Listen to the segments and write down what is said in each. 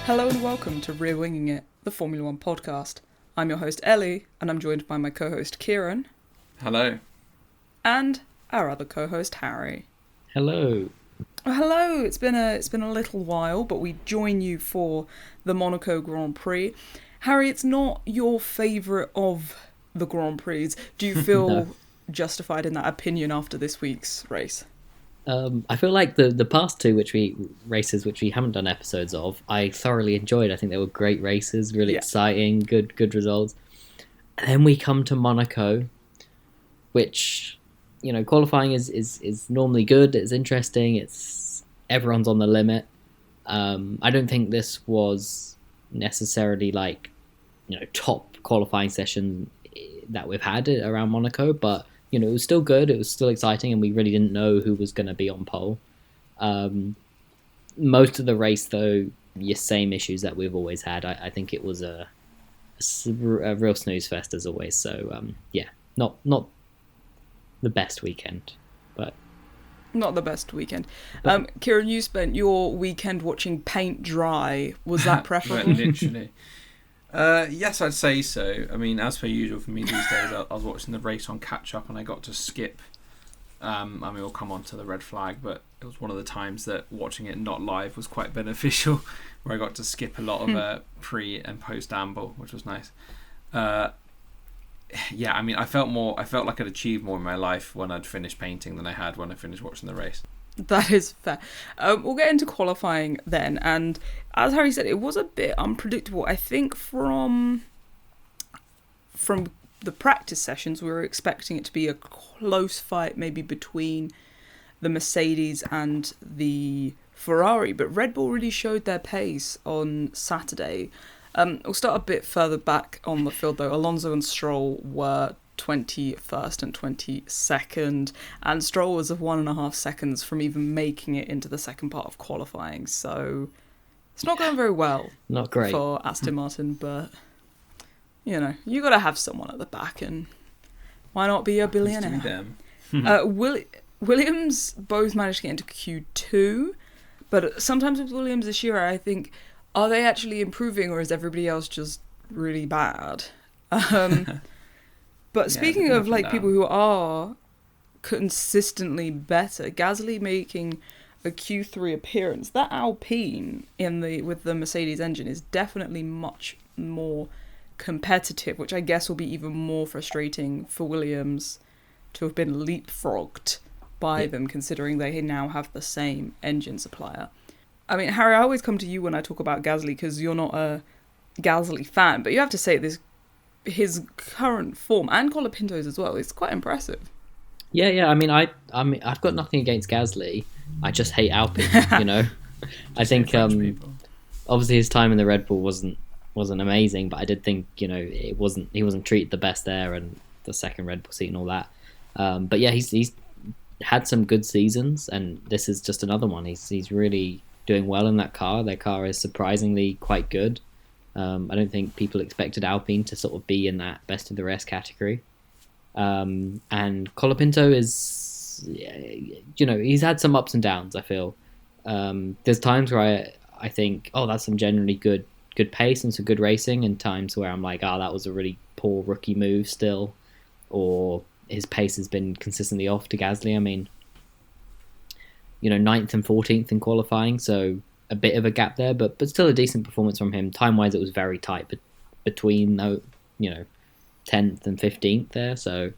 Hello and welcome to Rear Winging It, the Formula One podcast. I'm your host Ellie, and I'm joined by my co-host Kieran. Hello. And our other co-host Harry. Hello. Oh, hello. It's been a little while, but we join you for the Monaco Grand Prix. Harry, it's not your favourite of the Grand Prix. Do you feel No. justified in that opinion after this week's race? I feel like the past two races which we haven't done episodes of, I thoroughly enjoyed. I think they were great races, really exciting, good results. And then we come to Monaco, which, you know, qualifying is normally good. It's interesting. Everyone's on the limit. I don't think this was necessarily like, you know, top qualifying session that we've had around Monaco, but you know, it was still good, it was still exciting, and we really didn't know who was going to be on pole. Most of the race, though, your same issues that we've always had. I think it was a real snooze fest as always. So, yeah, not the best weekend, but... Not the best weekend. Kieran, you spent your weekend watching paint dry. Was that preferable? Literally. Yes, I'd say so. I mean, as per usual for me these days, I was watching the race on catch-up and I got to skip. I mean, we'll come on to the red flag, but it was one of the times that watching it not live was quite beneficial, where I got to skip a lot of pre- and post-amble, which was nice. Yeah, I mean, I felt like I'd achieved more in my life when I'd finished painting than I had when I finished watching the race. That is fair. We'll get into qualifying then, and as Harry said, it was a bit unpredictable. I think from the practice sessions, we were expecting it to be a close fight, maybe between the Mercedes and the Ferrari, but Red Bull really showed their pace on Saturday. We'll start a bit further back on the field, though. Alonso and Stroll were 21st and 22nd, and Stroll was of 1.5 seconds from even making it into the second part of qualifying, so it's not going very well. Not great for Aston Martin, but you know, you got to have someone at the back, and why not be a billionaire? Williams both managed to get into Q2, but sometimes with Williams this year, I think, are they actually improving, or is everybody else just really bad? But speaking of like people who are consistently better, Gasly making a Q3 appearance, that Alpine with the Mercedes engine is definitely much more competitive, which I guess will be even more frustrating for Williams to have been leapfrogged by them, considering they now have the same engine supplier. I mean, Harry, I always come to you when I talk about Gasly because you're not a Gasly fan, but you have to say his current form, and Colapinto's as well, is quite impressive. Yeah. I mean, I've got nothing against Gasly. I just hate Alpine. You know, I think obviously his time in the Red Bull wasn't amazing, but I did think, you know, he wasn't treated the best there, and the second Red Bull seat and all that. But yeah, he's had some good seasons, and this is just another one. He's really doing well in that car. Their car is surprisingly quite good. I don't think people expected Alpine to sort of be in that best of the rest category. And Colapinto is, you know, he's had some ups and downs, I feel. There's times where I think, oh, that's some generally good pace and some good racing, and times where I'm like, oh, that was a really poor rookie move still, or his pace has been consistently off to Gasly. I mean, you know, 9th and 14th in qualifying, so a bit of a gap there, but still a decent performance from him. Time-wise, it was very tight between, you know, 10th and 15th there. So,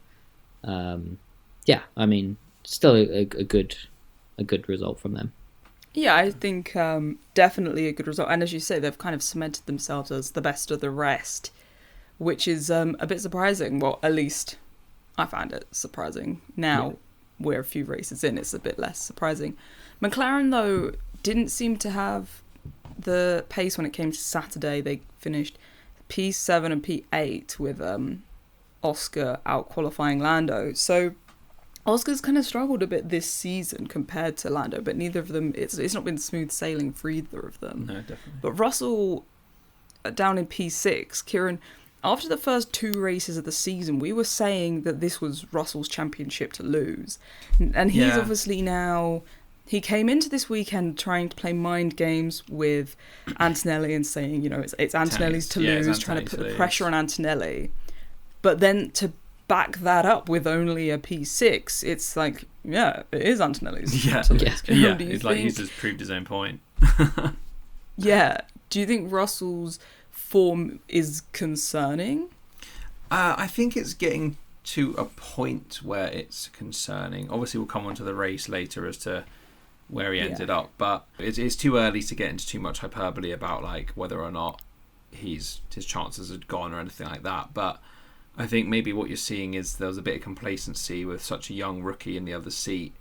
yeah, I mean, still a good result from them. Yeah, I think definitely a good result. And as you say, they've kind of cemented themselves as the best of the rest, which is a bit surprising. Well, at least I find it surprising. Now we're a few races in, it's a bit less surprising. McLaren, though, didn't seem to have the pace when it came to Saturday. They finished P7 and P8 with Oscar out-qualifying Lando. So Oscar's kind of struggled a bit this season compared to Lando, but neither of them, it's not been smooth sailing for either of them. No, definitely. But Russell, down in P6, Kieran, after the first 2 races of the season, we were saying that this was Russell's championship to lose. And he's obviously now he came into this weekend trying to play mind games with Antonelli and saying, it's Antonelli's to lose, trying to put the pressure on Antonelli. But then to back that up with only a P6, it's like, it is Antonelli's to lose. It's like he's just proved his own point. Yeah. Do you think Russell's form is concerning? I think it's getting to a point where it's concerning. Obviously, we'll come on to the race later as to where he ended up, but it's too early to get into too much hyperbole about like whether or not his chances had gone or anything like that. But I think maybe what you're seeing is there was a bit of complacency with such a young rookie in the other seat,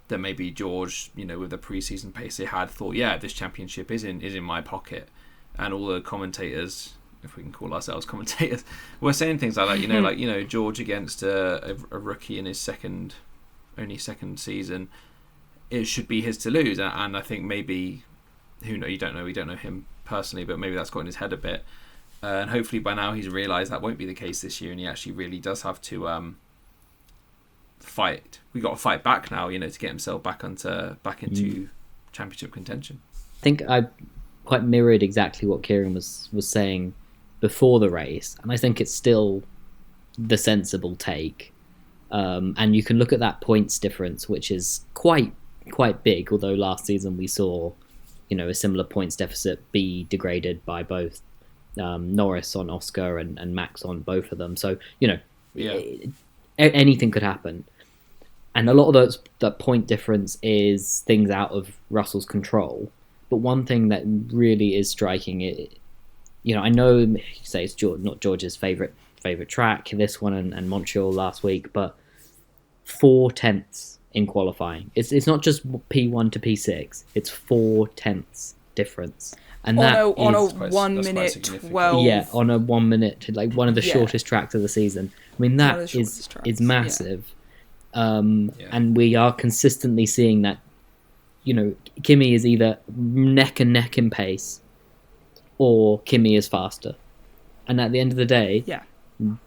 that maybe George, with the pre-season pace they had, thought, this championship is in my pocket. And all the commentators, if we can call ourselves commentators, were saying things like that, George against a rookie in his only second season, it should be his to lose. And I think maybe, we don't know him personally, but maybe that's got in his head a bit. And hopefully by now he's realised that won't be the case this year, and he actually really does have to fight. We got to fight back now, to get himself back into championship contention. I think I quite mirrored exactly what Kieran was saying before the race, and I think it's still the sensible take. And you can look at that points difference, which is quite big, although last season we saw a similar points deficit be degraded by both Norris on Oscar and Max on both of them. So anything could happen, and a lot of that point difference is things out of Russell's control. But one thing that really is striking, I know you say it's not George's favorite track, this one and Montreal last week, but 4/10 in qualifying. It's not just P1 to P6. It's 4/10 difference, and on a 1 minute 12. Yeah, on a 1 minute, like one of the shortest tracks of the season. I mean, that is massive. And we are consistently seeing that. Kimi is either neck and neck in pace, or Kimi is faster. And at the end of the day,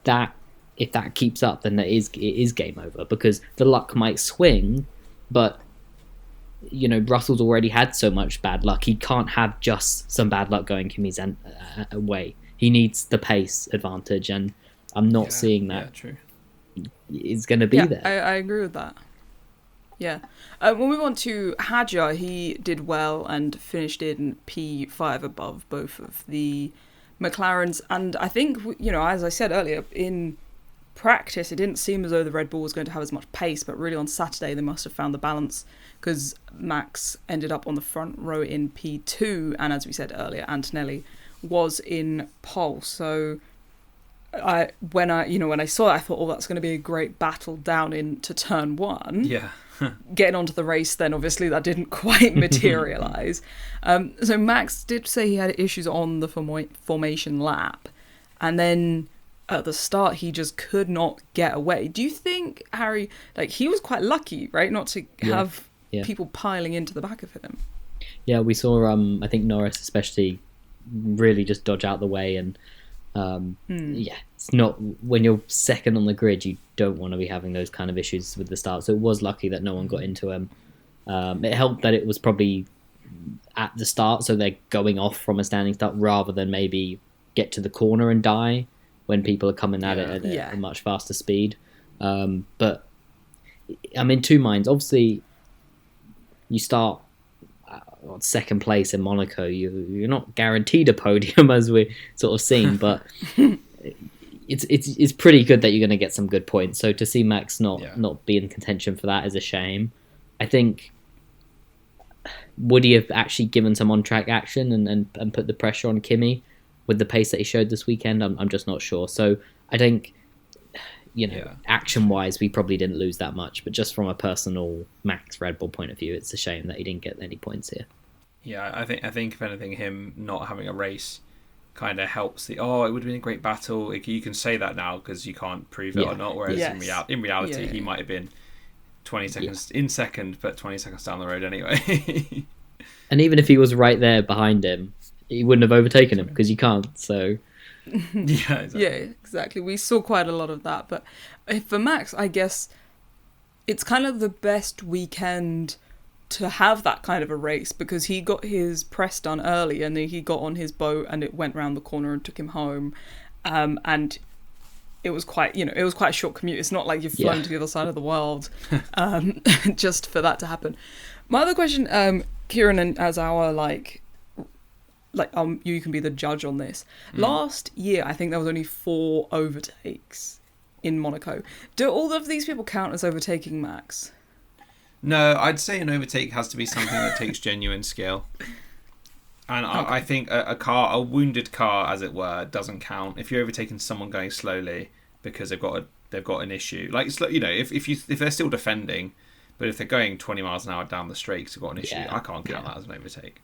that if that keeps up, then it is game over, because the luck might swing, but Russell's already had so much bad luck. He can't have just some bad luck going Kimi's way. He needs the pace advantage, and I'm not seeing that. True. Is going to be there. I agree with that. Yeah. We'll move on to Hadjar. He did well and finished in P5 above both of the McLarens. And I think, as I said earlier, in practice, it didn't seem as though the Red Bull was going to have as much pace, but really on Saturday they must have found the balance, because Max ended up on the front row in P2, and as we said earlier, Antonelli was in pole. So when I saw it, I thought, that's going to be a great battle down into turn one. Yeah. Getting onto the race, then obviously that didn't quite materialise. So Max did say he had issues on the formation lap, and then at the start he just could not get away. Do you think, Harry, he was quite lucky, right, not to have people piling into the back of him? Yeah, we saw I think Norris especially really just dodge out the way, and it's not, when you're second on the grid, you don't want to be having those kind of issues with the start. So it was lucky that no one got into him. It helped that it was probably at the start, so they're going off from a standing start rather than maybe get to the corner and die when people are coming at it at a much faster speed. But I'm in two minds. Obviously, you start second place in Monaco, you're not guaranteed a podium, as we're sort of seeing, but it's pretty good that you're going to get some good points. So to see Max not be in contention for that is a shame. I think, would he have actually given some on-track action and put the pressure on Kimi with the pace that he showed this weekend? I'm just not sure. So I think, action-wise, we probably didn't lose that much, but just from a personal Max Red Bull point of view, it's a shame that he didn't get any points here. Yeah, I think if anything, him not having a race kind of helps it would have been a great battle. You can say that now because you can't prove it or not, whereas in reality he might have been 20 seconds in second, but 20 seconds down the road anyway. And even if he was right there behind him, he wouldn't have overtaken him, because you can't. So exactly. We saw quite a lot of that, but for Max, I guess it's kind of the best weekend to have that kind of a race, because he got his press done early and then he got on his boat and it went round the corner and took him home. And it was quite, it was quite a short commute. It's not like you've flown to the other side of the world just for that to happen. My other question, Kieran, and as our you can be the judge on this. Last year, I think there was only 4 overtakes in Monaco. Do all of these people count as overtaking Max? No, I'd say an overtake has to be something that takes genuine skill. And okay. I think a wounded car, as it were, doesn't count. If you're overtaking someone going slowly because they've got an issue, like, if they're still defending, but if they're going 20 miles an hour down the straight because they've got an issue, I can't count that as an overtake.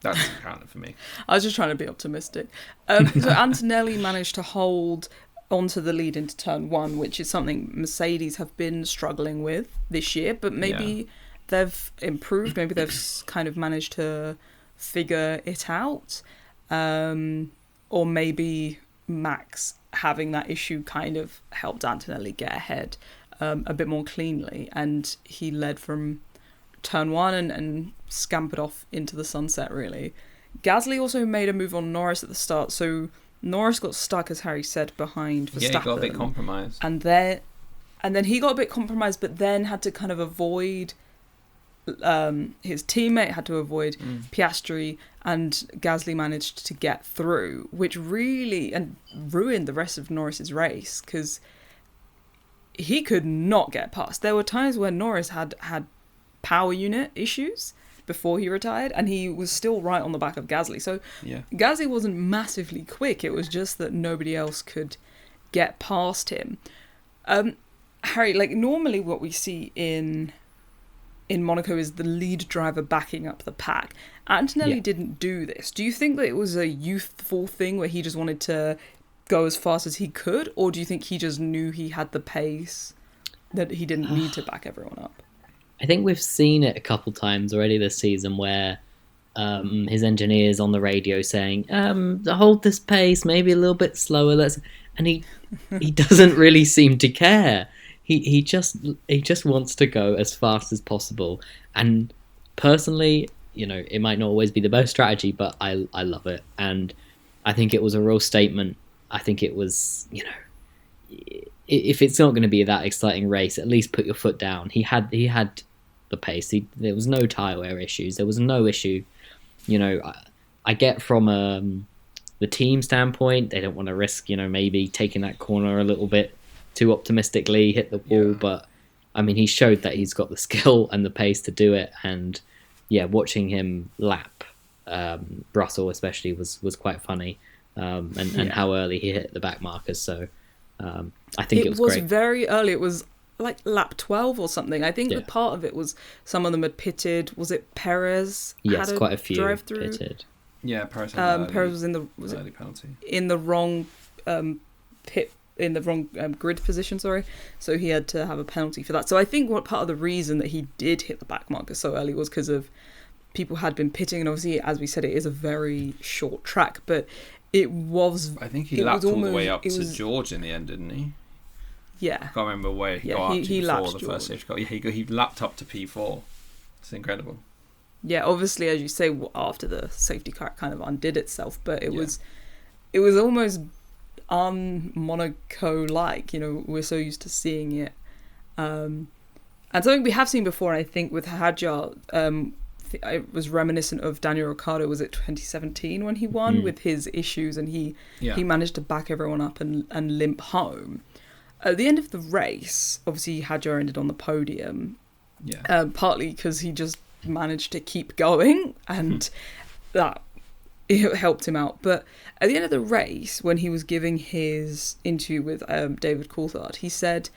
That doesn't count it for me. I was just trying to be optimistic. So Antonelli managed to hold onto the lead into turn 1, which is something Mercedes have been struggling with this year, but maybe they've improved. Maybe they've kind of managed to figure it out, or maybe Max having that issue kind of helped Antonelli get ahead a bit more cleanly, and he led from turn 1 and scampered off into the sunset, really. Gasly also made a move on Norris at the start, so Norris got stuck, as Harry said, behind Verstappen. Yeah, he got a bit compromised. And then he got a bit compromised, but then had to kind of avoid... his teammate had to avoid Piastri, and Gasly managed to get through, which really ruined the rest of Norris's race, because he could not get past. There were times where Norris had power unit issues before he retired, and he was still right on the back of Gasly. So Gasly wasn't massively quick. It was just that nobody else could get past him. Harry, normally what we see in Monaco is the lead driver backing up the pack. Antonelli didn't do this. Do you think that it was a youthful thing where he just wanted to go as fast as he could, or do you think he just knew he had the pace that he didn't need to back everyone up? I think we've seen it a couple times already this season where his engineer's on the radio saying, hold this pace, maybe a little bit slower, and he doesn't really seem to care. He just wants to go as fast as possible. And personally, it might not always be the best strategy, but I love it. And I think it was a real statement. I think it was, if it's not going to be that exciting race, at least put your foot down. He had the pace. There was no tyre wear issues. There was no issue. I get from the team standpoint, they don't want to risk, maybe taking that corner a little bit too optimistically, hit the wall. But I mean, he showed that he's got the skill and the pace to do it. And watching him lap Russell especially was quite funny. And how early he hit the back markers. So I think it was great. It was very early. It was like lap 12 or something. I think the part of it was some of them had pitted. Was it Perez? Yes, quite a few drive through? pitted. Yeah, Perez was in the early penalty. In the wrong pit, in the wrong grid position, sorry. So he had to have a penalty for that. So I think what part of the reason that he did hit the back marker so early was because of people had been pitting, and obviously, as we said, it is a very short track, but it was... I think he lapped all the way up to George in the end, didn't he? Yeah. I can't remember where he got up to before the first safety car. Yeah, he lapped up to P4. It's incredible. Yeah, obviously, as you say, after the safety car kind of undid itself, but it was almost un-Monaco-like. We're so used to seeing it. And something we have seen before, I think, with Hadjar, it was reminiscent of Daniel Ricciardo. Was it 2017 when he won with his issues, and he managed to back everyone up and limp home. At the end of the race, obviously Hadjar ended on the podium, partly because he just managed to keep going, and that it helped him out. But at the end of the race, when he was giving his interview with David Coulthard, he said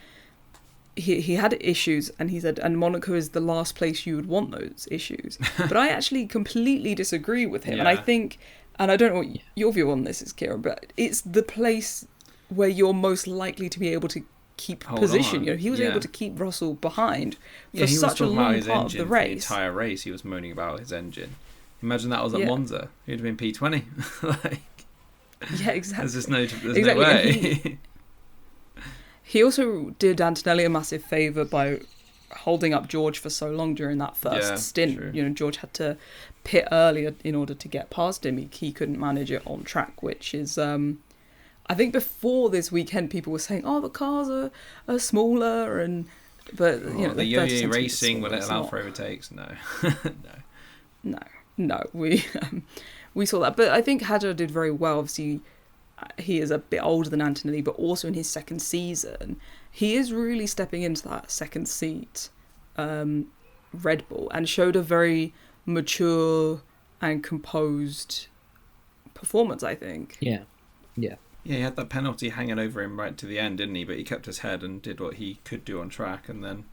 he had issues, and he said, and Monaco is the last place you would want those issues. But I actually completely disagree with him. And I think, and I don't know what your view on this is, Kieran, but it's the place where you're most likely to be able to keep position. He was able to keep Russell behind for such a long part of the race. The entire race, he was moaning about his engine. Imagine that was at Monza. He'd have been P20. Yeah, exactly. There's just no way. He also did Antonelli a massive favour by holding up George for so long during that first stint. True. You know, George had to pit earlier in order to get past him. He couldn't manage it on track, which is, I think before this weekend, people were saying, "Oh, the cars are smaller," but you know, the yo-yo 30 racing will it allow not. for overtakes? No, No. We saw that, but I think Hadjar did very well. Obviously, he is a bit older than Antonelli, but also in his second season, he is really stepping into that second seat Red Bull and showed a very mature and composed performance, I think. Yeah. Yeah, he had that penalty hanging over him right to the end, didn't he? But he kept his head and did what he could do on track, and then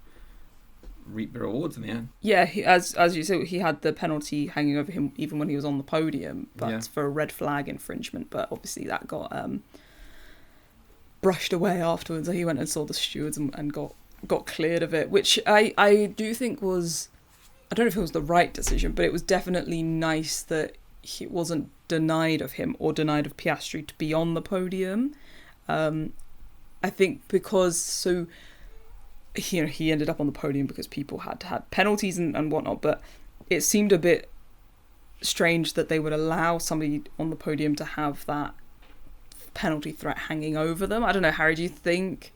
reaped the rewards in the end. Yeah, as you said, he had the penalty hanging over him even when he was on the podium, but for a red flag infringement. But obviously that got brushed away afterwards. He went and saw the stewards and got cleared of it, which I do think was, I don't know if it was the right decision, but it was definitely nice that it wasn't denied of him or denied of Piastri to be on the podium. I think because he ended up on the podium because people had penalties and whatnot, but it seemed a bit strange that they would allow somebody on the podium to have that penalty threat hanging over them. I don't know, Harry, do you think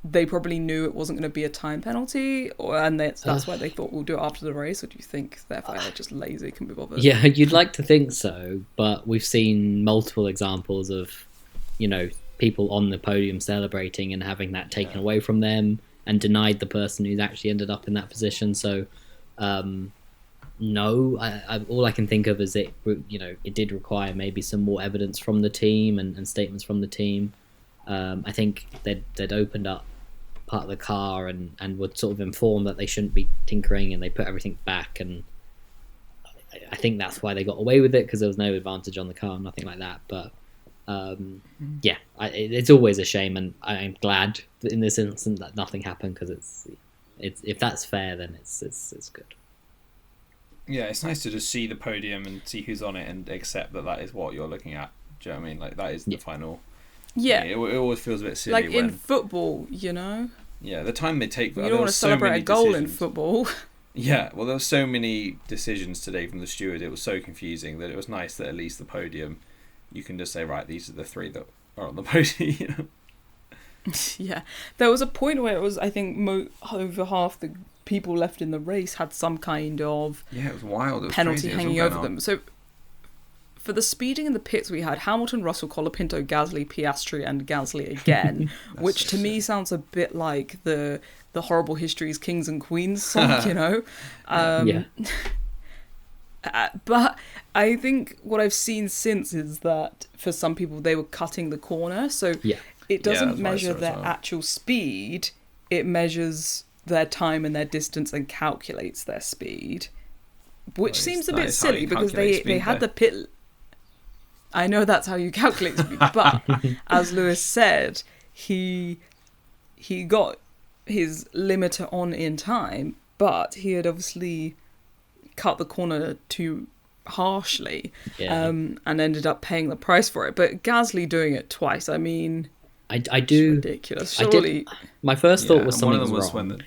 they probably knew it wasn't going to be a time penalty, and that's why they thought we'll do it after the race, or do you think therefore they're just lazy, can be bothered? Yeah, you'd like to think so, but we've seen multiple examples of, you know, people on the podium celebrating and having that taken away from them and denied the person who's actually ended up in that position. So, no, all I can think of is it did require maybe some more evidence from the team and statements from the team. I think they'd opened up part of the car and would sort of inform that they shouldn't be tinkering, and they put everything back, and I think that's why they got away with it, because there was no advantage on the car, nothing like that. But it's always a shame, and I'm glad that in this instance that nothing happened, because it's if that's fair, then it's good. Yeah, it's nice to just see the podium and see who's on it and accept that is what you're looking at. Do you know what I mean? Like, that is the final. Yeah, it always feels a bit silly. Like in football, you know. Yeah, the time they take. You don't want to celebrate a goal in football. Yeah, well, there were so many decisions today from the steward. It was so confusing that it was nice that at least the podium, you can just say, right, these are the three that are on the podium. You know? Yeah, there was a point where it was, I think, over half the people left in the race had some kind of it was wild. It was penalty crazy. hanging over them. So for the speeding in the pits, we had Hamilton, Russell, Colapinto, Gasly, Piastri, and Gasly again, which to me sounds a bit like the Horrible Histories Kings and Queens song, you know. But I think what I've seen since is that for some people they were cutting the corner, so it doesn't measure their actual speed, it measures their time and their distance and calculates their speed, which seems a bit silly because they had the pit. I know that's how you calculate speed, but as Lewis said, he got his limiter on in time, but he had obviously cut the corner too harshly, and ended up paying the price for it. But Gasly doing it twice, I mean, I do ridiculous. Surely, my first thought was something was wrong.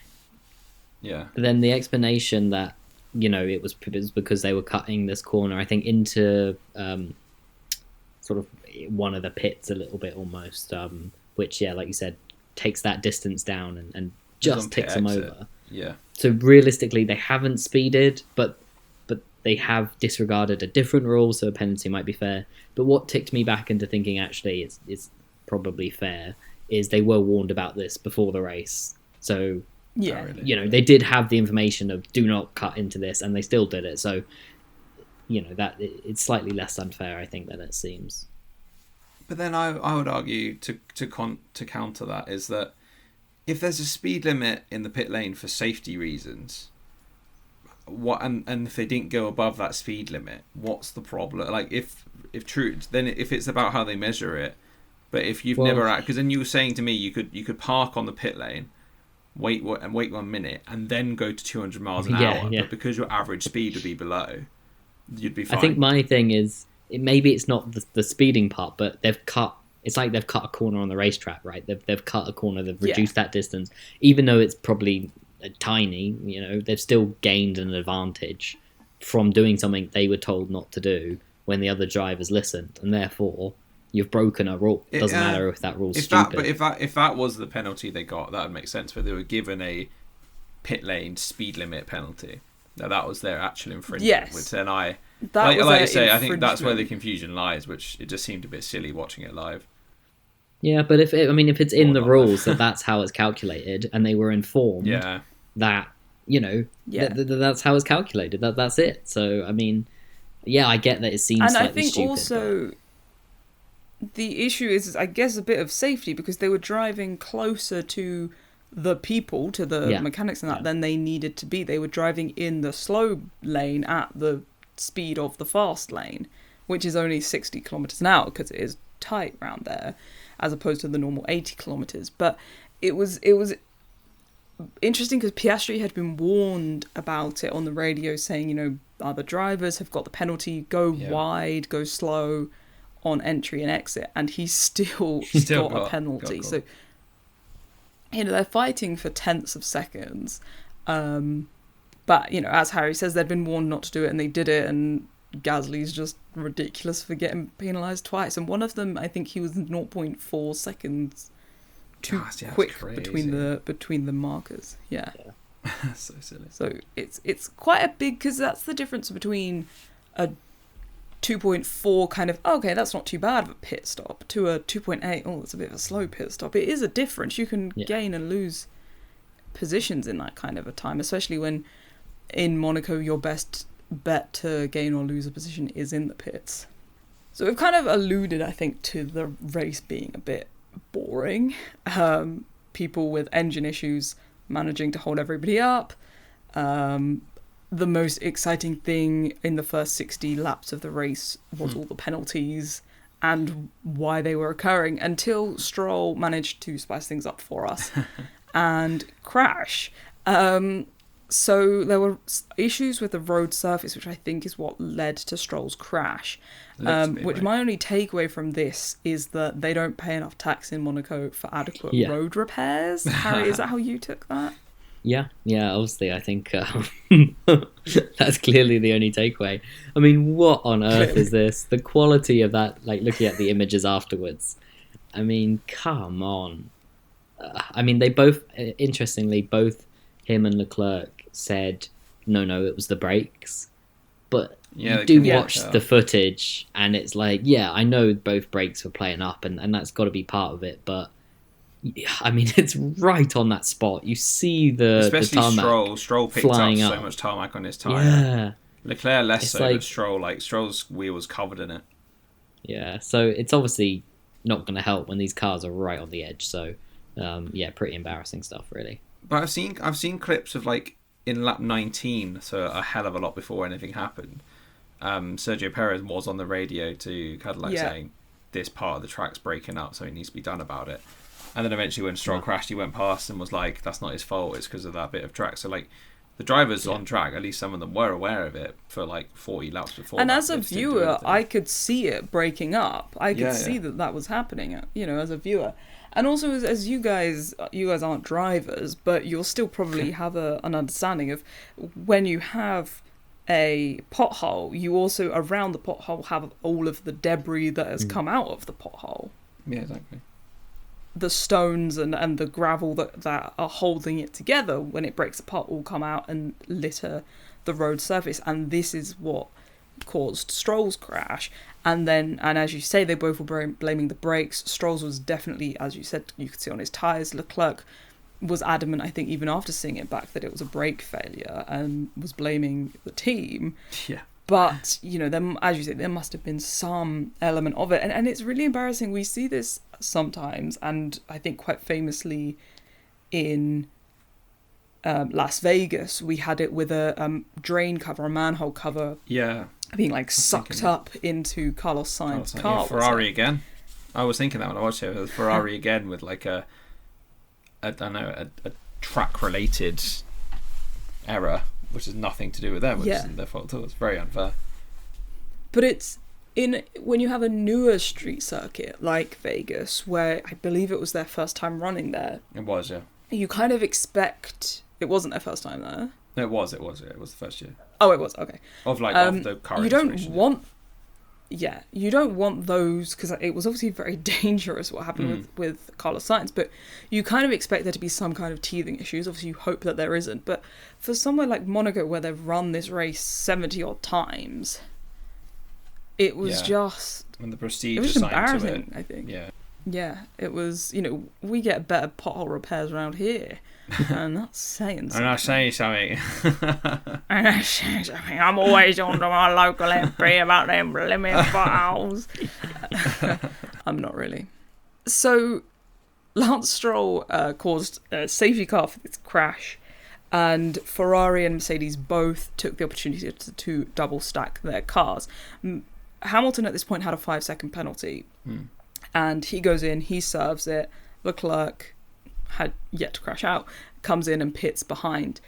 But then the explanation that it was because they were cutting this corner, I think, into sort of one of the pits a little bit almost, which like you said, takes that distance down and just ticks them over. Yeah. So realistically, they haven't speeded, but they have disregarded a different rule, so a penalty might be fair. But what ticked me back into thinking actually it's probably fair is they were warned about this before the race. So they did have the information of do not cut into this, and they still did it. So that it's slightly less unfair, I think, than it seems. But then I would argue to counter that is that if there's a speed limit in the pit lane for safety reasons, and if they didn't go above that speed limit, what's the problem? Like if true, then if it's about how they measure it, but if you've never, because then you were saying to me you could park on the pit lane, wait 1 minute, and then go to 200 miles an hour, but because your average speed would be below, you'd be fine. I think my thing is maybe it's not the speeding part, but they've cut. It's like they've cut a corner on the racetrack, right? They've cut a corner, they've reduced that distance, even though it's probably tiny, they've still gained an advantage from doing something they were told not to do when the other drivers listened, and therefore you've broken a rule. It doesn't matter if that rule's stupid. If that was the penalty they got, that would make sense. But they were given a pit lane speed limit penalty. Now that was their actual infringement. Yes. Which then like I say, I think that's where the confusion lies. Which it just seemed a bit silly watching it live. Yeah, but if it's in the rules that's how it's calculated, and they were informed that that's how it's calculated. That's it. So I mean, I get that it seems and slightly I think stupid. Also, the issue is, I guess, a bit of safety, because they were driving closer to the people, to the mechanics and that, than they needed to be. They were driving in the slow lane at the speed of the fast lane, which is only 60 kilometers an hour because it is tight round there, as opposed to the normal 80 kilometers. But it was interesting because Piastri had been warned about it on the radio, saying, other drivers have got the penalty, go wide, go slow on entry and exit, and he still got a penalty. So they're fighting for tenths of seconds, but as Harry says, they'd been warned not to do it and they did it, and Gasly's just ridiculous for getting penalised twice, and one of them, I think he was 0.4 seconds too quick between the markers. So silly. So it's quite a big, because that's the difference between a 2.4 kind of, okay, that's not too bad of a pit stop, to a 2.8, oh, that's a bit of a slow pit stop. It is a difference. You can gain and lose positions in that kind of a time, especially when in Monaco your best bet to gain or lose a position is in the pits. So we've kind of alluded, I think, to the race being a bit boring. People with engine issues managing to hold everybody up. The most exciting thing in the first 60 laps of the race was all the penalties and why they were occurring, until Stroll managed to spice things up for us and crash. So there were issues with the road surface, which I think is what led to Stroll's crash. Which my only takeaway from this is that they don't pay enough tax in Monaco for adequate road repairs. Harry, is that how you took that? Yeah, obviously, I think that's clearly the only takeaway. I mean, what on earth is this? The quality of that, like looking at the images afterwards. I mean, come on. I mean, they both, interestingly, both him and Leclerc said, no, it was the brakes. But you do watch the footage, and it's like, I know both brakes were playing up, and that's got to be part of it, but I mean, it's right on that spot. You see especially the tarmac Stroll picked up so much tarmac on his tyre. Yeah. Leclerc less so, but Stroll's wheel was covered in it. Yeah, so it's obviously not going to help when these cars are right on the edge. So, pretty embarrassing stuff, really. But I've seen clips of, like, in lap 19, so a hell of a lot before anything happened. Sergio Perez was on the radio to Cadillac saying this part of the track's breaking up, so it needs to be done about it. And then eventually when Stroll crashed, he went past and was like, that's not his fault, it's because of that bit of track. So, like, the drivers on track, at least some of them were aware of it for, like, 40 laps before. And as a viewer, I could see it breaking up. I could see that was happening, as a viewer. And also, as you guys aren't drivers, but you'll still probably have an understanding of when you have a pothole, you also, around the pothole, have all of the debris that has come out of the pothole. Yeah, exactly. The stones and the gravel that are holding it together, when it breaks apart, all come out and litter the road surface. And this is what caused Stroll's crash. And as you say, they both were blaming the brakes. Stroll's was definitely, as you said, you could see on his tyres. Leclerc was adamant, I think, even after seeing it back, that it was a brake failure and was blaming the team. Yeah. But, as you say, there must have been some element of it. And it's really embarrassing. We see this sometimes, and I think quite famously in Las Vegas, we had it with a drain cover, a manhole cover. Yeah. Being sucked up into Carlos Sainz's car. Yeah, Ferrari again. I was thinking that when I watched it. It was Ferrari again with like a track-related error, which has nothing to do with them, which isn't their fault at all. It's very unfair. But it's when you have a newer street circuit like Vegas, where I believe it was their first time running there. It was, yeah. You kind of expect It wasn't their first time there. No, it was the first year Oh, it was. Okay. of of the current. You don't iteration. you don't want those, because it was obviously very dangerous what happened with Carlos Sainz, but you kind of expect there to be some kind of teething issues. Obviously, you hope that there isn't. But for somewhere like Monaco, where they've run this race 70 odd times, it was just... And the prestige It was assigned to embarrassing, it. I think. Yeah. Yeah, it was, we get better pothole repairs around here. And that's saying something. I'm not saying something. I'm always on to my local MP about them blimmin' potholes. I'm not really. So, Lance Stroll caused a safety car for this crash, and Ferrari and Mercedes both took the opportunity to double stack their cars. Hamilton at this point had a 5-second penalty, and he goes in, he serves it. Leclerc had yet to crash out, comes in and pits behind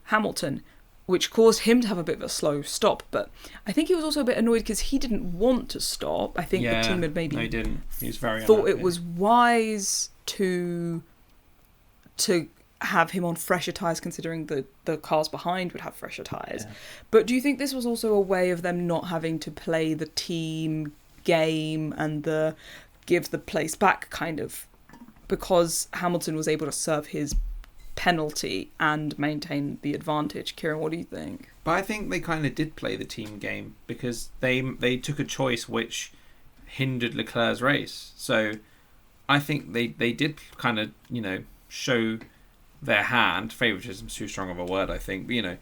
Hamilton, which caused him to have a bit of a slow stop. But I think he was also a bit annoyed because he didn't want to stop. I think the team had maybe no, he didn't. He was very thought unhappy. it was wise to have him on fresher tyres, considering the cars behind would have fresher tyres. Yeah. But do you think this was also a way of them not having to play the team game and the give the place back kind of, because Hamilton was able to serve his penalty and maintain the advantage? Kieran, what do you think? But I think they kind of did play the team game, because they took a choice which hindered Leclerc's race. So I think they did kind of, show their hand. Favoritism is too strong of a word, I think. But,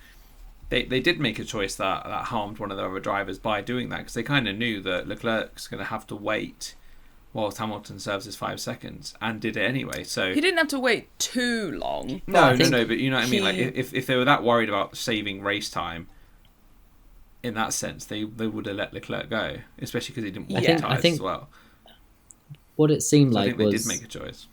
they did make a choice that harmed one of their other drivers by doing that, because they kind of knew that Leclerc's going to have to wait whilst Hamilton serves his 5 seconds, and did it anyway. So he didn't have to wait too long. No, but you know what I mean? Like, if they were that worried about saving race time, in that sense, they would have let Leclerc go, especially because he didn't want tyres as well. What it seemed so like I think was... they did make a choice.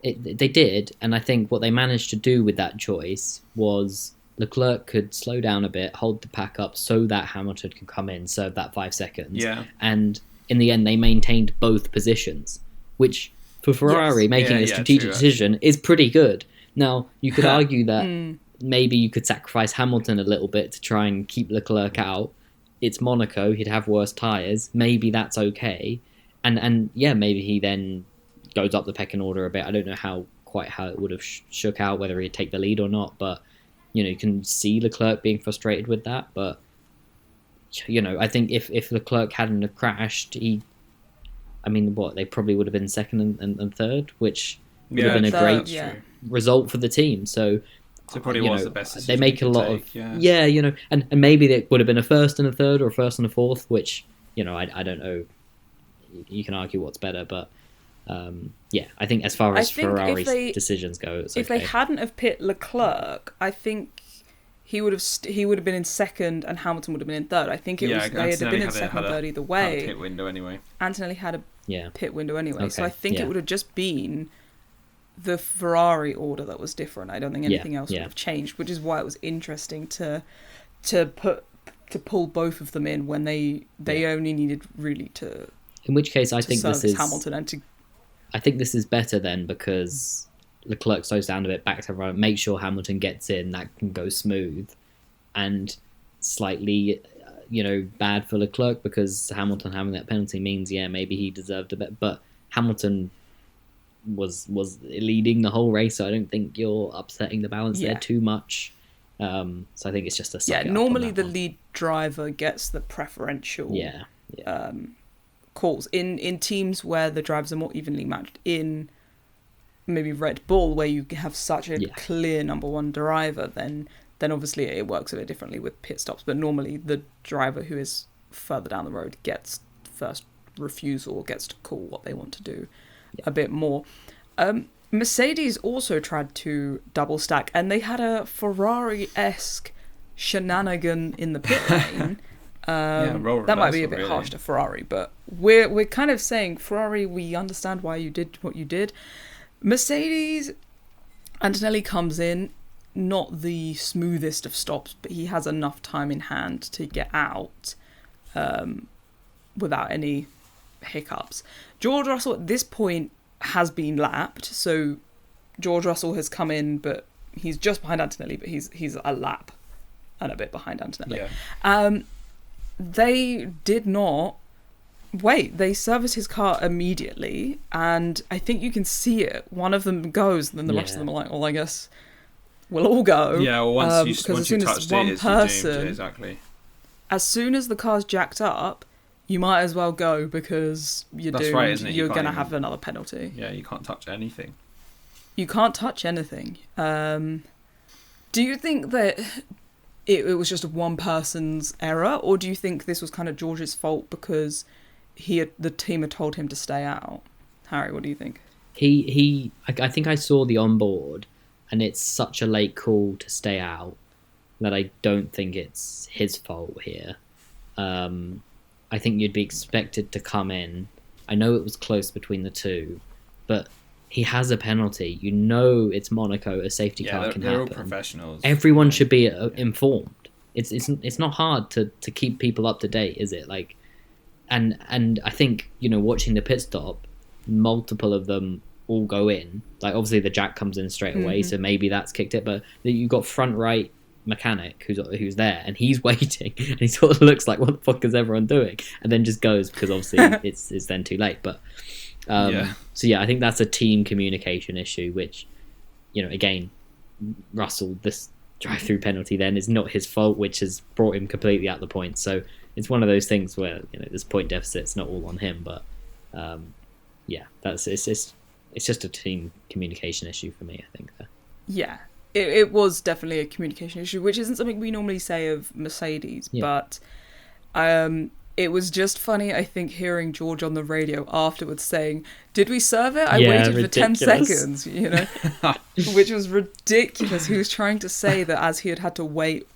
They did, and I think what they managed to do with that choice was Leclerc could slow down a bit, hold the pack up so that Hamilton could come in, serve that 5 seconds. Yeah. And in the end, they maintained both positions, which for Ferrari, making a strategic decision is pretty good. Now, you could argue that maybe you could sacrifice Hamilton a little bit to try and keep Leclerc out. It's Monaco, he'd have worse tyres. Maybe that's okay. And maybe he then goes up the pecking order a bit. I don't know how it would have shook out, whether he'd take the lead or not, but you can see Leclerc being frustrated with that. But I think if Leclerc hadn't have crashed, they probably would have been second and third, which would have been a great result for the team. So it probably was the best decision they make a lot of and maybe it would have been a first and a third or a first and a fourth, which I don't know. You can argue what's better, but I think as far as Ferrari's decisions go, it's if they hadn't have pit Leclerc, I think he would have been in second and Hamilton would have been in third. I think they would have been in second and third either way. Had a pit window anyway. Antonelli had a pit window anyway, Okay. so I think it would have just been the Ferrari order that was different. I don't think anything else would have changed, which is why it was interesting to pull both of them in when they only needed really to. In which case, I think this is Hamilton and to. I think this is better then, because Leclerc slows down a bit, back to right, make sure Hamilton gets in, that can go smooth, and slightly, bad for Leclerc, because Hamilton having that penalty means, maybe he deserved a bit, but Hamilton was leading the whole race, so I don't think you're upsetting the balance there too much. So I think it's just a normally the lead driver gets the preferential calls in teams where the drivers are more evenly matched. In maybe Red Bull, where you have such a clear number one driver, then obviously it works a bit differently with pit stops. But normally the driver who is further down the road gets first refusal, gets to call what they want to do a bit more. Mercedes also tried to double stack, and they had a Ferrari-esque shenanigan in the pit lane. That might be a bit harsh to Ferrari, but we're kind of saying, Ferrari, we understand why you did what you did. Mercedes, Antonelli comes in, not the smoothest of stops, but he has enough time in hand to get out without any hiccups. George Russell at this point has been lapped, so George Russell has come in, but he's just behind Antonelli, but he's a lap and a bit behind Antonelli. Yeah. They did not wait. They serviced his car immediately, and I think you can see it. One of them goes, and then the rest of them are like, well, I guess we'll all go. Yeah, well, once you touched it, it's doomed. Exactly. As soon as the car's jacked up, you might as well go because you're That's doomed. right, isn't it? You're going to have another penalty. Yeah, you can't touch anything. You can't touch anything. Do you think that it was just one person's error, or do you think this was kind of George's fault because the team had told him to stay out? Harry, what do you think? I think I saw the onboard, and it's such a late call to stay out that I don't think it's his fault here. I think you'd be expected to come in. I know it was close between the two, but he has a penalty. You know it's Monaco. A safety car can happen. They're all professionals. Everyone should be informed. It's not hard to keep people up to date, is it? Like, and I think, you know, watching the pit stop, multiple of them all go in. Like, obviously the jack comes in straight away, so maybe that's kicked it. But you got front right mechanic who's there, and he's waiting, and he sort of looks like, what the fuck is everyone doing? And then just goes because obviously it's then too late. But so yeah, I think that's a team communication issue, which, you know, again, Russell, this drive-through penalty then is not his fault, which has brought him completely out the point. So it's one of those things where, you know, this point deficit's not all on him, but yeah, it's just a team communication issue for me, I think. Yeah, it was definitely a communication issue, which isn't something we normally say of Mercedes, but it was just funny, I think, hearing George on the radio afterwards saying, "Did we serve it? I waited for 10 seconds," you know, which was ridiculous. He was trying to say that as he had to wait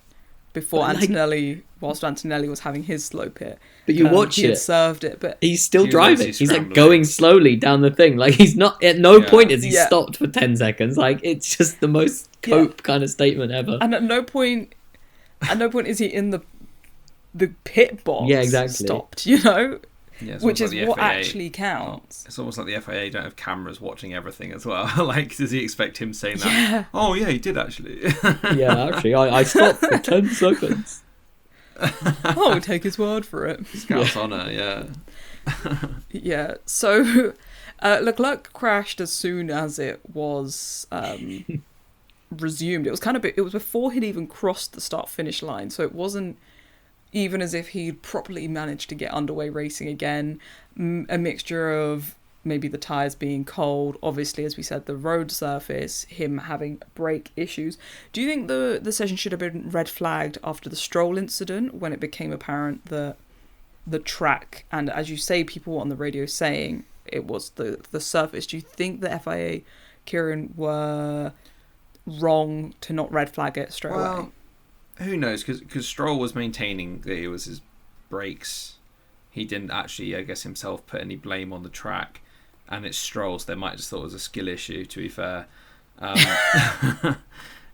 before Antonelli, whilst Antonelli was having his slow pit. But you watch he had served it, but he's still driving. He's like going slowly down the thing. Like, he's not, at no point is he stopped for 10 seconds. Like, it's just the most cope kind of statement ever. And at no point is he in the pit box stopped, you know? Yeah, which is what actually counts. It's almost like the FIA don't have cameras watching everything as well. Like, does he expect him saying that? Yeah. Oh, yeah, he did actually. Yeah, actually, I stopped for 10 seconds. I'll take his word for it. Scout's honour, yeah. Yeah, so Leclerc crashed as soon as it was resumed. It was before he'd even crossed the start-finish line, so it wasn't even as if he'd properly managed to get underway racing again. A mixture of maybe the tyres being cold, obviously, as we said, the road surface, him having brake issues. Do you think the session should have been red flagged after the Stroll incident, when it became apparent that the track, and as you say, people on the radio saying it was the surface? Do you think the FIA, Kieran, were wrong to not red flag it straight away? Who knows? Because Stroll was maintaining that it was his brakes. He didn't actually, I guess, himself put any blame on the track. And it's Stroll, so they might have just thought it was a skill issue, to be fair.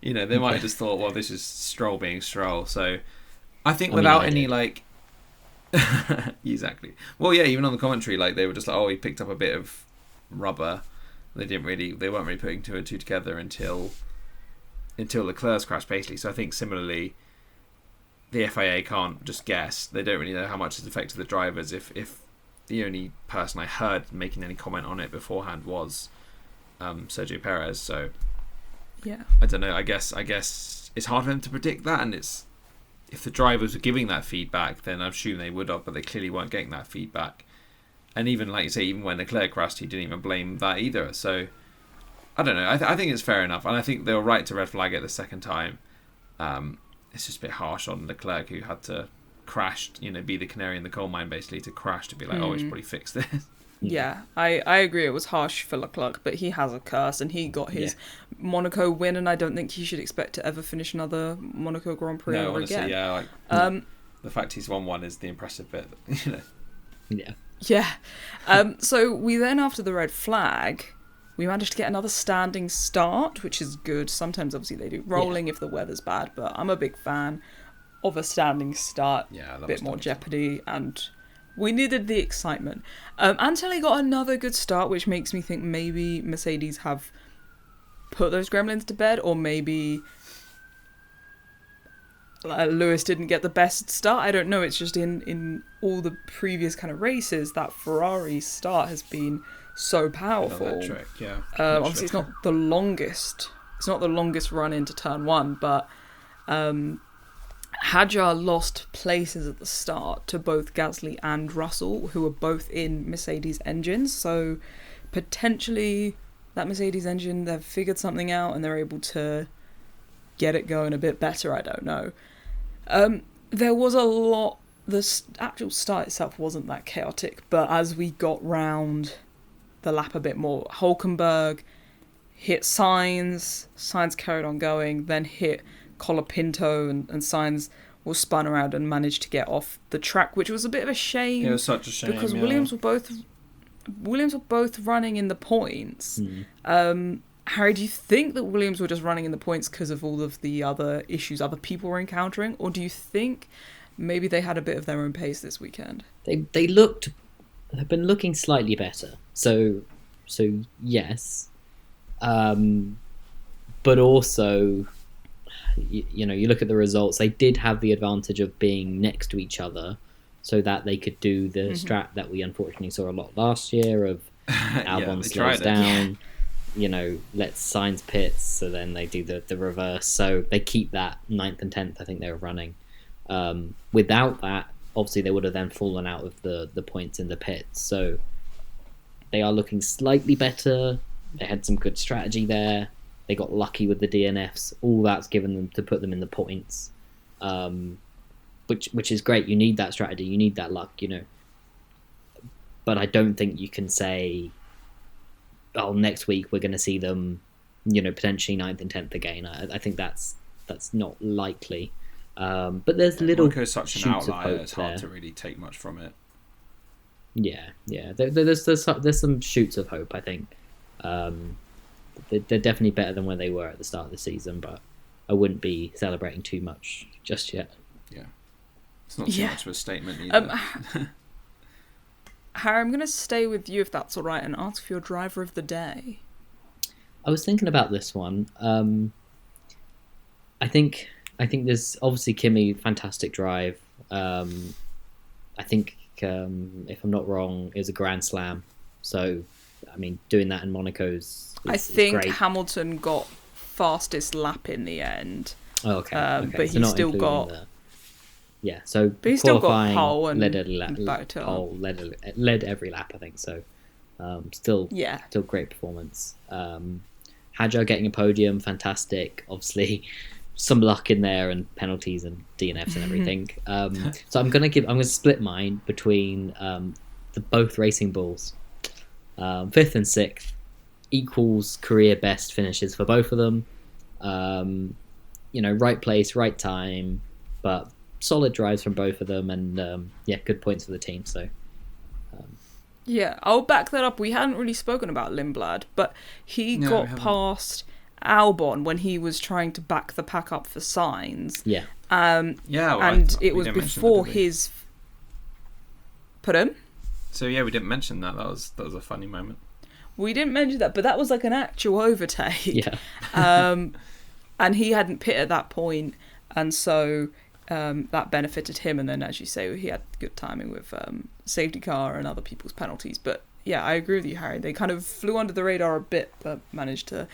You know, they might have just thought, well, this is Stroll being Stroll. So I think without any, like... Exactly. Well, yeah, even on the commentary, like, they were just like, oh, he picked up a bit of rubber. They weren't really putting two and two together until Leclerc's crash, basically. So I think similarly, the FIA can't just guess. They don't really know how much it's affected the drivers. If the only person I heard making any comment on it beforehand was Sergio Perez, so yeah, I don't know. I guess it's hard for them to predict that, and it's, if the drivers were giving that feedback, then I'm assuming they would have, but they clearly weren't getting that feedback. And even, like you say, even when Leclerc crashed, he didn't even blame that either. So I don't know. I think it's fair enough, and I think they were right to red flag it the second time. It's just a bit harsh on Leclerc, who had to crash, you know, be the canary in the coal mine, basically, to crash to be like, oh, we should probably fix this. Yeah, I agree. It was harsh for Leclerc, but he has a curse, and he got his Monaco win, and I don't think he should expect to ever finish another Monaco Grand Prix ever honestly, again. Yeah, like, the fact he's won one is the impressive bit, you know. Yeah. Yeah. So we then, after the red flag, we managed to get another standing start, which is good. Sometimes, obviously, they do rolling if the weather's bad, but I'm a big fan of a standing start. Yeah, I love a bit more jeopardy, and we needed the excitement. Antonelli got another good start, which makes me think maybe Mercedes have put those gremlins to bed, or maybe Lewis didn't get the best start. I don't know. It's just in all the previous kind of races, that Ferrari start has been so powerful. Electric, yeah. Obviously, it's not the longest. It's not the longest run into turn one, but Hadjar lost places at the start to both Gasly and Russell, who were both in Mercedes engines. So potentially that Mercedes engine, they've figured something out and they're able to get it going a bit better. I don't know. There was a lot. The actual start itself wasn't that chaotic, but as we got round the lap a bit more, Hulkenberg hit Sainz carried on going, then hit Colapinto, and Sainz was spun around and managed to get off the track, which was a bit of a shame. It was such a shame because yeah. Williams were both running in the points. Harry, do you think that Williams were just running in the points because of all of the other issues other people were encountering, or do you think maybe they had a bit of their own pace this weekend? They've been looking slightly better. So yes, but also, you know, you look at the results. They did have the advantage of being next to each other, so that they could do the strat that we unfortunately saw a lot last year of Albon slows down. You know, let's Sainz pits, so then they do the reverse. So they keep that 9th and 10th, I think they were running. Without that, obviously they would have then fallen out of the points in the pits. So they are looking slightly better. They had some good strategy there. They got lucky with the DNFs. All that's given them to put them in the points, which is great. You need that strategy. You need that luck, you know. But I don't think you can say, oh, next week we're going to see them, you know, potentially 9th and 10th again. I think that's not likely. But there's little Monaco's such an shoots of outlier, hope it's hard there. to really take much from it. Yeah. There's some shoots of hope, I think. They're definitely better than where they were at the start of the season, but I wouldn't be celebrating too much just yet. Yeah. It's not too much of a statement either. Harry, I'm going to stay with you if that's all right and ask for your driver of the day. I was thinking about this one. I think there's obviously Kimi, fantastic drive. I think, if I'm not wrong, it was a Grand Slam. So, I mean, doing that in Monaco's I think great. Hamilton got fastest lap in the end. Oh, okay. But so he not still including got... Yeah, so But he still got qualifying pole and led every lap. back to Led every lap, I think. So, still great performance. Hadjar getting a podium, fantastic. Obviously, some luck in there and penalties and DNFs and everything. So I'm gonna split mine between the both Racing Bulls. 5th and 6th equals career best finishes for both of them. You know, right place, right time, but solid drives from both of them, and good points for the team. So yeah, I'll back that up. We hadn't really spoken about Lindblad, but he got past Albon when he was trying to back the pack up for Sainz. Yeah. And it was before his... Pardon? So yeah, we didn't mention that. That was a funny moment. We didn't mention that, but that was like an actual overtake. Yeah. And he hadn't pit at that point, and so that benefited him. And then, as you say, he had good timing with safety car and other people's penalties. But yeah, I agree with you, Harry. They kind of flew under the radar a bit, but managed to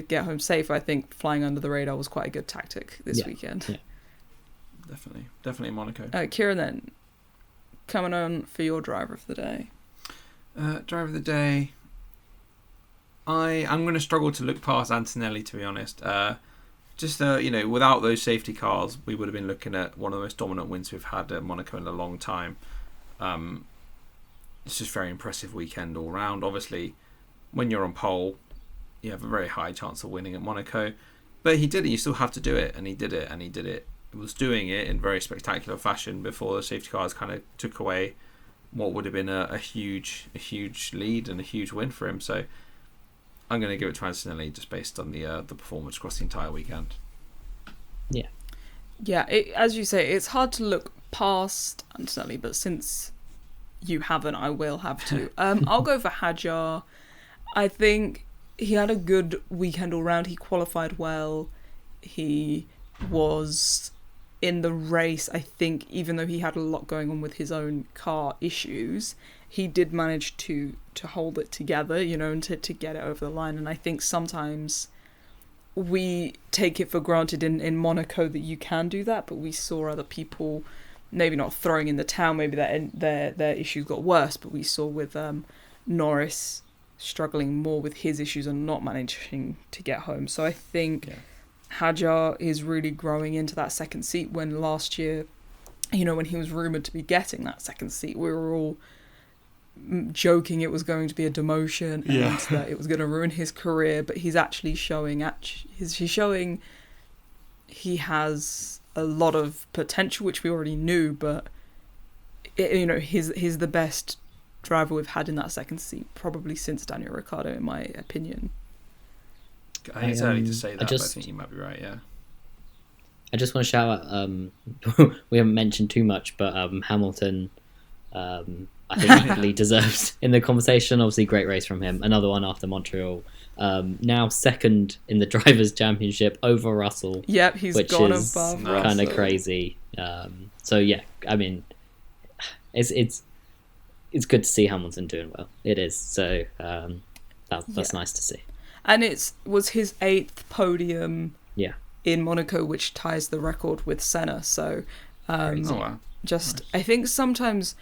get home safe. I think flying under the radar was quite a good tactic this weekend. Yeah. Definitely Monaco. Kieran, then, coming on for your driver of the day. Driver of the day. I'm going to struggle to look past Antonelli, to be honest. You know, without those safety cars, we would have been looking at one of the most dominant wins we've had at Monaco in a long time. It's just a very impressive weekend all round. Obviously, when you're on pole, you have a very high chance of winning at Monaco. But he did it. You still have to do it, and he did it, and he did it. He was doing it in very spectacular fashion before the safety cars kind of took away what would have been a huge lead and a huge win for him. So I'm going to give it to Antonelli just based on the performance across the entire weekend. Yeah. Yeah, as you say, it's hard to look past Antonelli, but since you haven't, I will have to. I'll go for Hadjar. I think he had a good weekend all round. He qualified well. He was in the race, I think, even though he had a lot going on with his own car issues, he did manage to hold it together, you know, and to get it over the line. And I think sometimes we take it for granted in Monaco that you can do that, but we saw other people maybe not throwing in the towel, maybe their issues got worse, but we saw with Norris struggling more with his issues and not managing to get home. So I think Hadjar is really growing into that second seat, when last year, you know, when he was rumoured to be getting that second seat, we were all joking it was going to be a demotion and that it was going to ruin his career, but he's actually showing he has a lot of potential, which we already knew, but you know, he's the best driver we've had in that second seat probably since Daniel Ricciardo, in my opinion. I think it's early to say that, but I think you might be right, yeah. I just want to shout out, we haven't mentioned too much, but Hamilton, I think equally deserves in the conversation. Obviously, great race from him. Another one after Montreal. Now second in the Drivers' Championship over Russell. Yep, he's gone above Russell. Kind of crazy. So yeah, I mean, it's good to see Hamilton doing well. It is. So that's nice to see. And it was his 8th podium. Yeah. In Monaco, which ties the record with Senna. So, wow. Just nice. I think sometimes,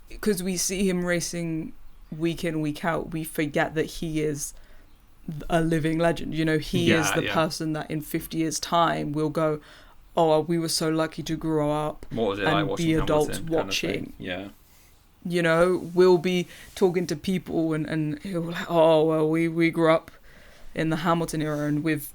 because we see him racing week in, week out, we forget that he is a living legend. You know, he is the person that in 50 years' time will go, oh, we were so lucky to grow up and be adults watching. Yeah. You know, we'll be talking to people and he'll be like, oh, well, we grew up in the Hamilton era, and with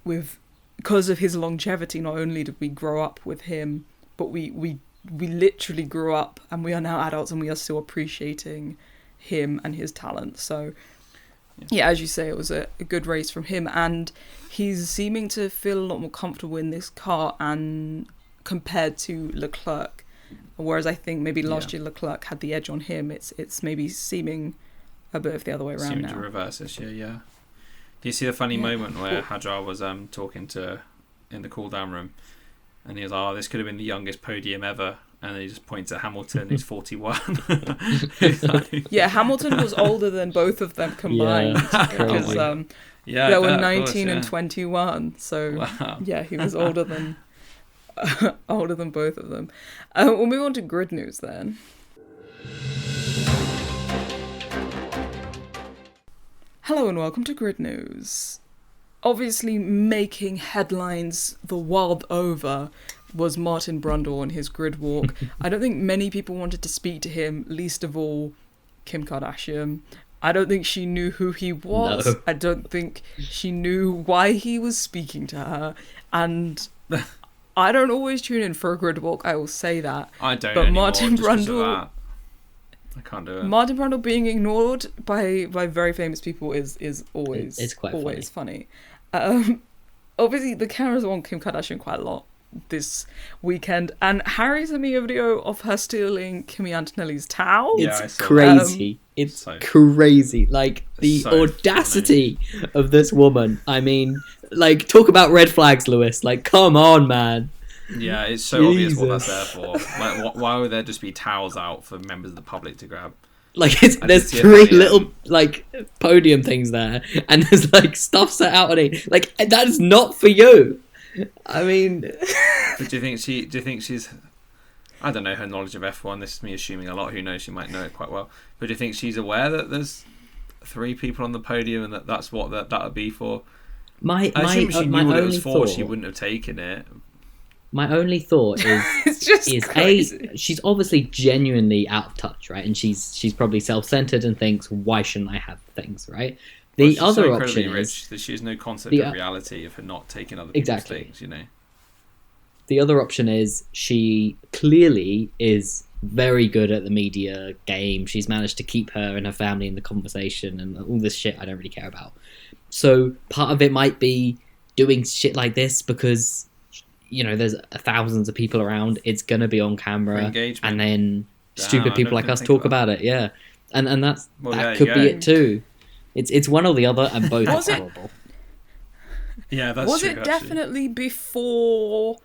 because of his longevity, not only did we grow up with him, but we literally grew up, and we are now adults, and we are still appreciating him and his talent. So, yeah, as you say, it was a good race from him, and he's seeming to feel a lot more comfortable in this car, and compared to Leclerc, whereas I think maybe last year Leclerc had the edge on him. It's maybe seeming a bit of the other way around now. Seeming to reverse this year, yeah. Do you see the funny moment where Hadjar was talking in the cool down room, and he was like, oh, this could have been the youngest podium ever, and then he just points at Hamilton, who's 41. Yeah, Hamilton was older than both of them combined, because they were 19 and 21, so yeah, he was older than both of them. We'll move on to grid news then. Hello and welcome to Grid News. Obviously, making headlines the world over was Martin Brundle on his grid walk. I don't think many people wanted to speak to him, least of all Kim Kardashian. I don't think she knew who he was. No. I don't think she knew why he was speaking to her. And I don't always tune in for a grid walk, I will say that. I don't but anymore, Martin Brundle, I can't do it. Martin Brundle being ignored by very famous people is always it's quite always funny. Obviously, the cameras are on Kim Kardashian quite a lot this weekend, and Harry sent me a video of her stealing Kimi Antonelli's towel. It's crazy. It's crazy. Like, the audacity of this woman. I mean, like, talk about red flags, Lewis. Like, come on, man. Yeah, it's so obvious what that's there for. Like, why would there just be towels out for members of the public to grab? Like, there's 3 little, like, podium things there, and there's, like, stuff set out on it. Like, that is not for you. I mean... But do you think she's... I don't know her knowledge of F1. This is me assuming a lot. Who knows? She might know it quite well. But do you think she's aware that there's 3 people on the podium and that's what that would be for? I assume she knew what it was for. She wouldn't have taken it. My only thought is, it's just crazy. She's obviously genuinely out of touch, right? And she's probably self-centered and thinks, why shouldn't I have things, right? The other option is that she has no concept of reality of her not taking other people's things, you know. The other option is she clearly is very good at the media game. She's managed to keep her and her family in the conversation and all this shit I don't really care about. So part of it might be doing shit like this because, you know, there's thousands of people around. It's going to be on camera. And then stupid people like us talk about it. Yeah. And that could be it too. It's one or the other, and both Was are it- horrible. Yeah, that's Was true. it actually. definitely before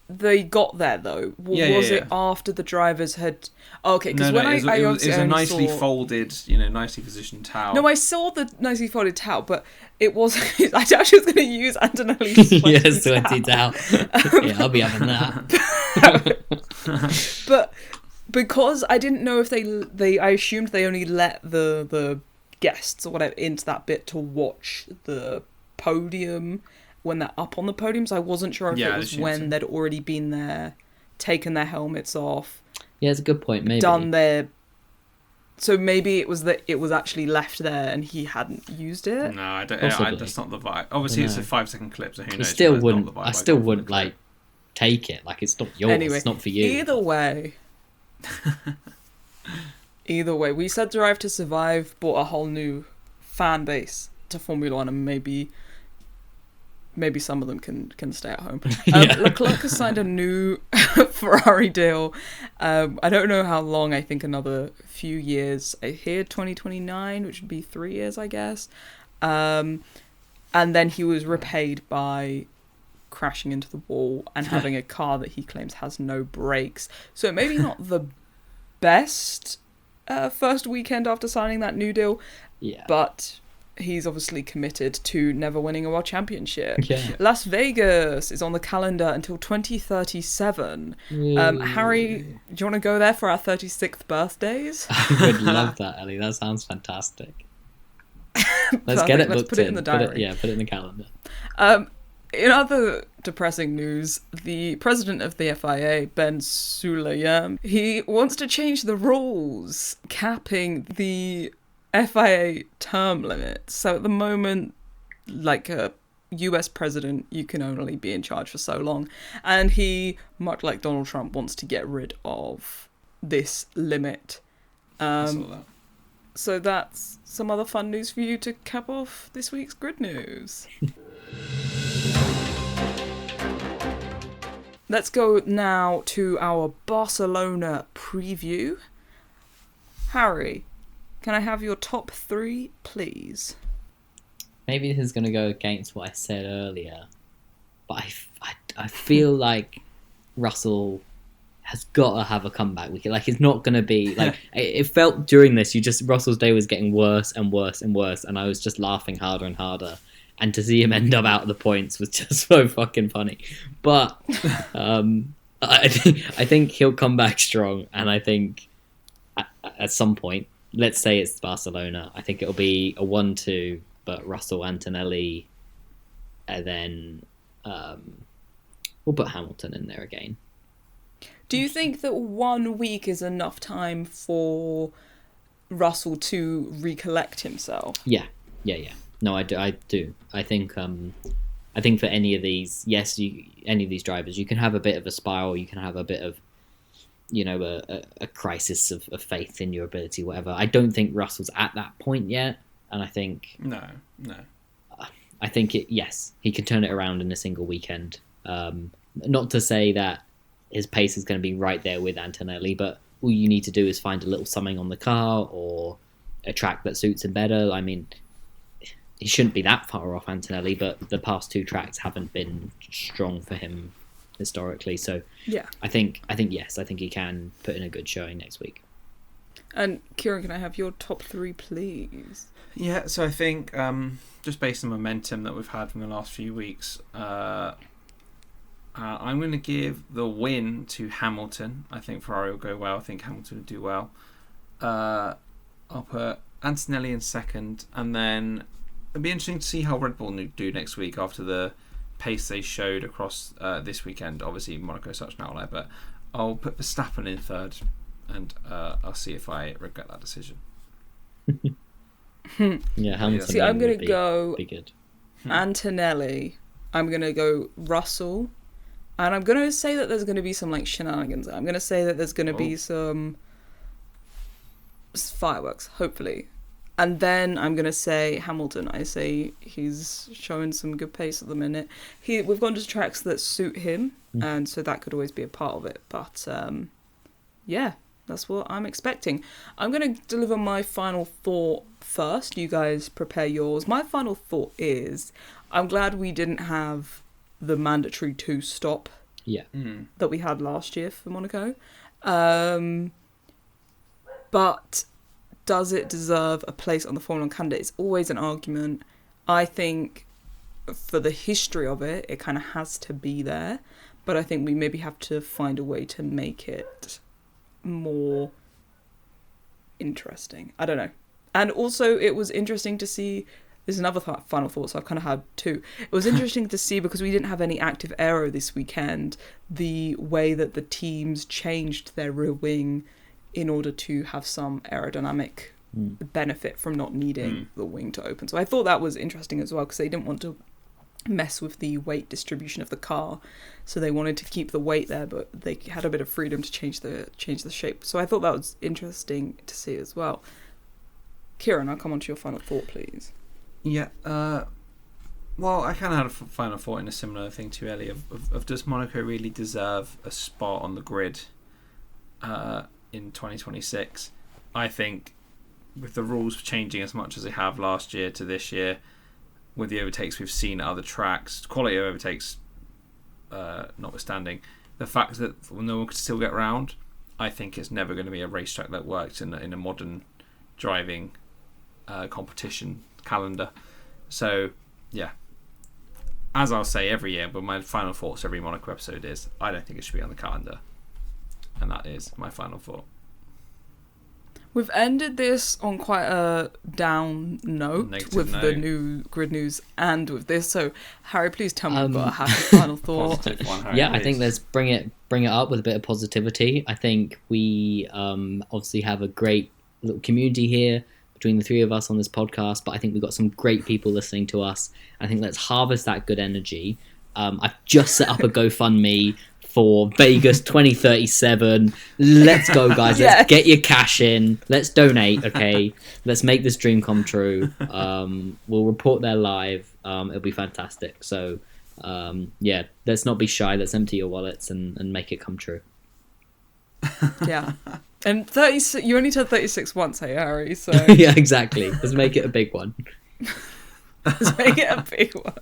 they got there though? Yeah, Was yeah, it after the drivers had? Okay, because No, when it was, I it was, obviously it was a only nicely saw... folded, nicely positioned towel. No, I saw the nicely folded towel, but it was. I actually was going to use Antonelli's Yeah, sweaty sweaty towel. towel. Yeah, I'll be having that. But because I didn't know if I assumed they only let the guests or whatever into that bit to watch the podium when they're up on the podium, so I wasn't sure if Yeah, it I was assumed when so. they'd already been there, taken their helmets off, Yeah, it's a good point. Maybe done their... So maybe it was that it was actually left there and he hadn't used it. No, I don't. Possibly. That's not the vibe. Obviously, it's a Dunno. 5-second clip, so who I knows? still but that's not wouldn't. the vibe I still got from wouldn't the clip. like take it. Like it's not yours. Anyway, It's not for you. Either way, we said Drive to Survive brought a whole new fan base to Formula One, and maybe some of them can stay at home. Yeah. Leclerc has signed a new Ferrari deal. I don't know how long. I think another few years. I hear 2029, which would be 3 years, I guess. And then he was repaid by crashing into the wall and having a car that he claims has no brakes. So maybe not the best first weekend after signing that new deal, Yeah. but he's obviously committed to never winning a world championship. Yeah. Las Vegas is on the calendar until 2037. Harry, do you want to go there for our 36th birthdays? I would love that, Ellie. That sounds fantastic. Let's Perfect. get it Let's booked put it in the diary. Put it in the calendar. In other depressing news, the president of the FIA, Ben Sulayem, he wants to change the rules capping the FIA term limit. So at the moment, like a US president, you can only be in charge for so long. And he, much like Donald Trump, wants to get rid of this limit. I saw that. So that's some other fun news for you to cap off this week's grid news. Let's go now to our Barcelona preview. Harry, can I have your top 3, please? Maybe this is going to go against what I said earlier, but I feel like Russell has got to have a comeback weekend. Like, it's not going to be... Like, it felt during this, Russell's day was getting worse and worse and worse, and I was just laughing harder and harder. And to see him end up out of the points was just so fucking funny. But I think he'll come back strong, and I think at some point, let's say it's Barcelona, I think it'll be a 1-2, but Russell, Antonelli, and then we'll put Hamilton in there again. Do you think that 1 week is enough time for Russell to recollect himself? Yeah. No, I do. I think for any of these, any of these drivers, you can have a bit of a spiral. You can have a bit of, a crisis of faith in your ability, whatever. I don't think Russell's at that point yet, and I think No. I think he can turn it around in a single weekend. Not to say that his pace is going to be right there with Antonelli, but all you need to do is find a little something on the car or a track that suits him better. I mean, he shouldn't be that far off Antonelli, but the past 2 tracks haven't been strong for him historically. So Yeah. I think yes, I think he can put in a good showing next week. And Kieran, can I have your top 3, please? Yeah, so I think just based on momentum that we've had from the last few weeks, I'm going to give the win to Hamilton. I think Ferrari will go well. I think Hamilton will do well. I'll put Antonelli in second, and then it'll be interesting to see how Red Bull do next week after the pace they showed across this weekend. Obviously, Monaco is such an outlier, but I'll put Verstappen in third, and I'll see if I regret that decision. Yeah, Hamilton. See, I'm going would to go be good. Antonelli. I'm going to go Russell. And I'm going to say that there's going to be some, like, shenanigans. I'm going to say that there's going to be some fireworks, hopefully. And then I'm going to say Hamilton. I say he's showing some good pace at the minute. We've gone to tracks that suit him, and so that could always be a part of it. But, yeah, That's what I'm expecting. I'm going to deliver my final thought first. You guys prepare yours. My final thought is, I'm glad we didn't have the mandatory 2-stop that we had last year for Monaco. But does it deserve a place on the Formula 1 calendar? It's always an argument. I think for the history of it, it kind of has to be there. But I think we maybe have to find a way to make it more interesting. I don't know. And also, it was interesting to see... There's another final thought, so I've kind of had two. It was interesting to see, because we didn't have any active aero this weekend, the way that the teams changed their rear wing in order to have some aerodynamic benefit from not needing the wing to open. So I thought that was interesting as well, because they didn't want to mess with the weight distribution of the car, so they wanted to keep the weight there, but they had a bit of freedom to change the shape. So I thought that was interesting to see as well. Kieran, I'll come on to your final thought, please. Yeah, well, I kind of had a final thought in a similar thing to Ellie of does Monaco really deserve a spot on the grid in 2026? I think with the rules changing as much as they have last year to this year, with the overtakes we've seen at other tracks, quality of overtakes notwithstanding, the fact that no one could still get round, I think it's never going to be a racetrack that works in a modern driving competition calendar. So yeah, as I'll say every year, but my final thoughts every Monaco episode is, I don't think it should be on the calendar, and that is my final thought. We've ended this on quite a down note with the new grid news and with this. So, Harry, please tell me about a happy final thought. One, Harry, yeah, please. I think let's bring it up with a bit of positivity. I think we obviously have a great little community here between the three of us on this podcast, but I think we've got some great people listening to us. I think let's harvest that good energy. I've just set up a GoFundMe for Vegas 2037. Let's go, guys. Yes. Let's get your cash in. Let's donate, okay? Let's make this dream come true. We'll report there live. It'll be fantastic. So, yeah, let's not be shy. Let's empty your wallets and make it come true. Yeah. And 36, you only turned 36 once, hey, Harry, so... Yeah, exactly. Let's make it a big one. Let's make it a big one.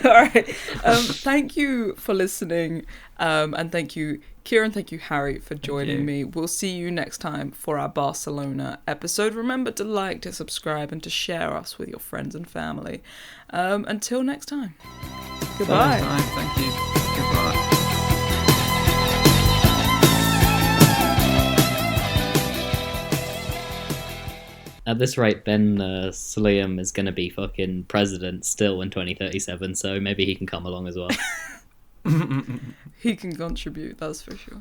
All right. Thank you for listening. And thank you, Kieran. Thank you, Harry, for joining me. We'll see you next time for our Barcelona episode. Remember to like, to subscribe, and to share us with your friends and family. Until next time. Goodbye. Thank you. Goodbye. At this rate, Ben Sulayem is going to be fucking president still in 2037, so maybe he can come along as well. He can contribute, that's for sure.